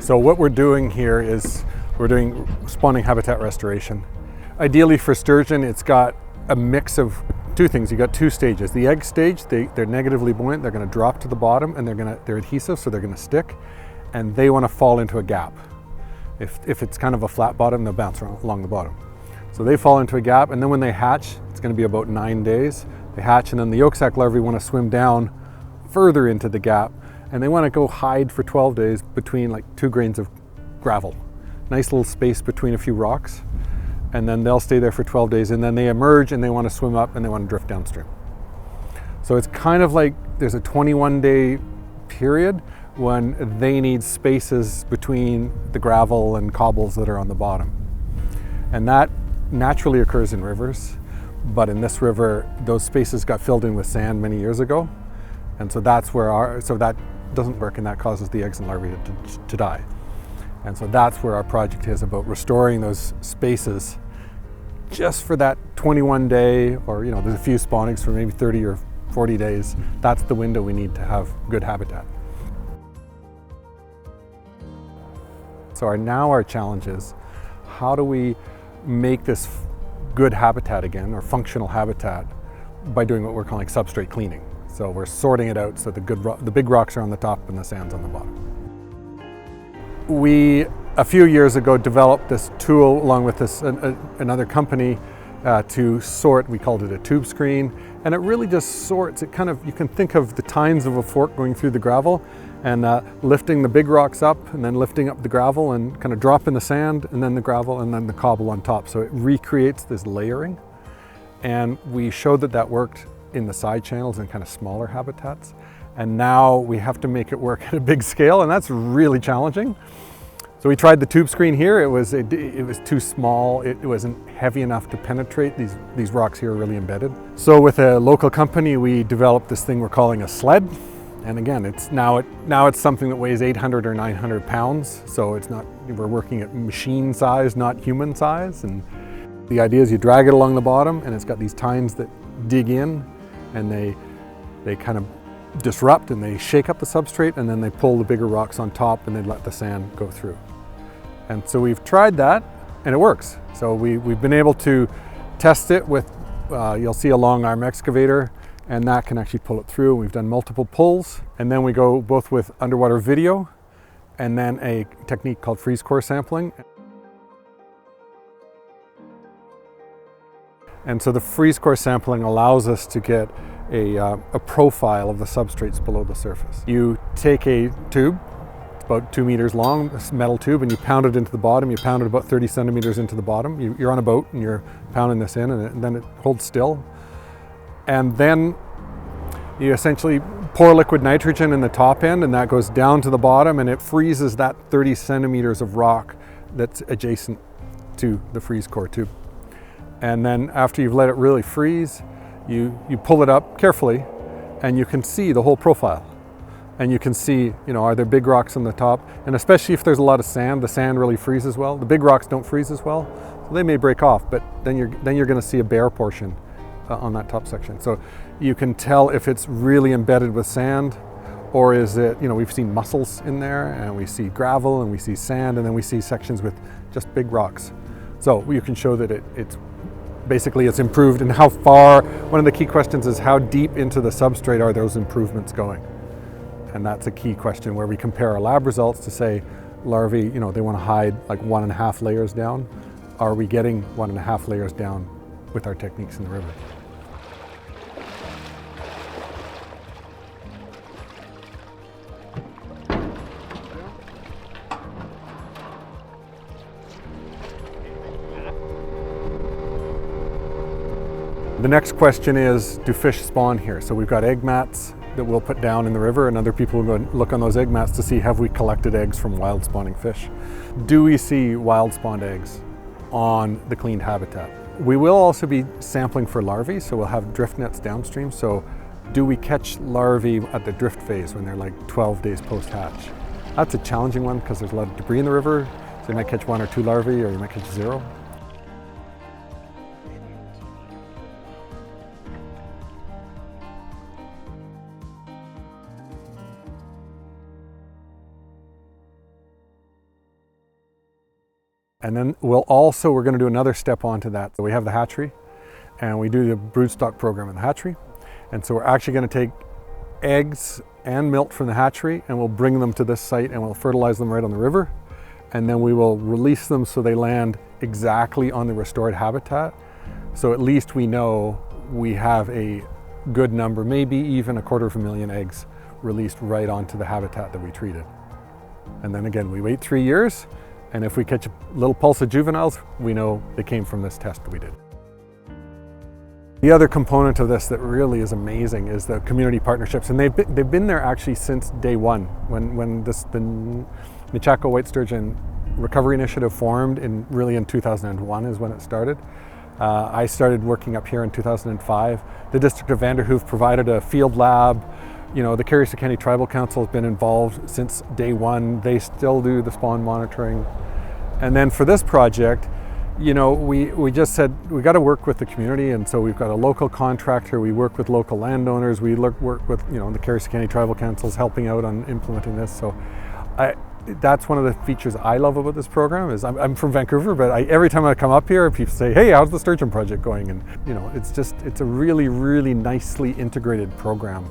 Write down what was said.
So what we're doing here is we're doing spawning habitat restoration. Ideally for sturgeon, it's got a mix of two things. You got two stages. The egg stage, they're negatively buoyant, they're going to drop to the bottom, and they're adhesive, so they're going to stick, and they want to fall into a gap. If it's kind of a flat bottom, they'll bounce along the bottom. So they fall into a gap, and then when they hatch, it's going to be about 9 days. They hatch, and then the yolk sac larvae want to swim down further into the gap, and they want to go hide for 12 days between like 2 grains of gravel. Nice little space between a few rocks, and then they'll stay there for 12 days, and then they emerge and they want to swim up and they want to drift downstream. So it's kind of like there's a 21-day period when they need spaces between the gravel and cobbles that are on the bottom. And that naturally occurs in rivers, but in this river, those spaces got filled in with sand many years ago. And so that's where so that doesn't work, and that causes the eggs and larvae to die. And so that's where our project is, about restoring those spaces just for that 21-day, or there's a few spawnings for maybe 30 or 40 days. That's the window we need to have good habitat. So our challenge is, how do we make this good habitat again, or functional habitat, by doing what we're calling substrate cleaning. So we're sorting it out so the big rocks are on the top and the sand's on the bottom. We, a few years ago, developed this tool along with another company to sort. We called it a tube screen, and it really just sorts. It kind of, you can think of the tines of a fork going through the gravel, and lifting the big rocks up, and then lifting up the gravel, and kind of dropping the sand, and then the gravel, and then the cobble on top. So it recreates this layering, and we showed that worked in the side channels and kind of smaller habitats. And now we have to make it work at a big scale, and that's really challenging. So we tried the tube screen here. It was too small. It wasn't heavy enough to penetrate. These rocks here are really embedded. So with a local company, we developed this thing we're calling a sled. And again, it's something that weighs 800 or 900 pounds. So we're working at machine size, not human size. And the idea is you drag it along the bottom, and it's got these tines that dig in, and they kind of disrupt, and they shake up the substrate, and then they pull the bigger rocks on top, and they let the sand go through. And so we've tried that, and it works. So we've been able to test it with, you'll see a long arm excavator, and that can actually pull it through. We've done multiple pulls, and then we go both with underwater video and then a technique called freeze core sampling. And so the freeze core sampling allows us to get a profile of the substrates below the surface. You take a tube, it's about 2 meters long, a metal tube, and you pound it into the bottom. You pound it about 30 centimeters into the bottom. You're on a boat and you're pounding this in, and then it holds still. And then you essentially pour liquid nitrogen in the top end, and that goes down to the bottom, and it freezes that 30 centimeters of rock that's adjacent to the freeze core tube. And then after you've let it really freeze, you pull it up carefully, and you can see the whole profile. And you can see, are there big rocks on the top? And especially if there's a lot of sand, the sand really freezes well. The big rocks don't freeze as well, so they may break off, but then you're going to see a bare portion on that top section. So you can tell if it's really embedded with sand, or is it, we've seen mussels in there, and we see gravel, and we see sand, and then we see sections with just big rocks. So you can show that it's improved, and how far. One of the key questions is, how deep into the substrate are those improvements going? And that's a key question, where we compare our lab results to say, larvae, they want to hide like 1.5 layers down. Are we getting 1.5 layers down with our techniques in the river? The next question is, do fish spawn here? So we've got egg mats that we'll put down in the river, and other people will go and look on those egg mats to see, have we collected eggs from wild spawning fish? Do we see wild spawned eggs on the cleaned habitat? We will also be sampling for larvae, so we'll have drift nets downstream. So do we catch larvae at the drift phase when they're like 12 days post-hatch? That's a challenging one, because there's a lot of debris in the river, so you might catch 1 or 2 larvae, or you might catch 0. And then we're going to do another step onto that. So we have the hatchery, and we do the broodstock program in the hatchery. And so we're actually going to take eggs and milk from the hatchery, and we'll bring them to this site, and we'll fertilize them right on the river. And then we will release them so they land exactly on the restored habitat. So at least we know we have a good number, maybe even 250,000 eggs released right onto the habitat that we treated. And then again, we wait 3 years, and if we catch a little pulse of juveniles, we know they came from this test that we did. The other component of this that really is amazing is the community partnerships, and they've been there actually since day one. When the Nechako White Sturgeon Recovery Initiative formed in 2001 is when it started. I started working up here in 2005. The District of Vanderhoof provided a field lab. You know, the Carrier County Tribal Council has been involved since day one. They still do the spawn monitoring. And then for this project, you know, we just said we got to work with the community, and so we've got a local contractor. We work with local landowners. We work with, you know, the Carrier County Tribal Councils helping out on implementing this. So that's one of the features I love about this program. Is I'm from Vancouver, but every time I come up here, people say, "Hey, how's the sturgeon project going?" And you know, it's a really, really nicely integrated program.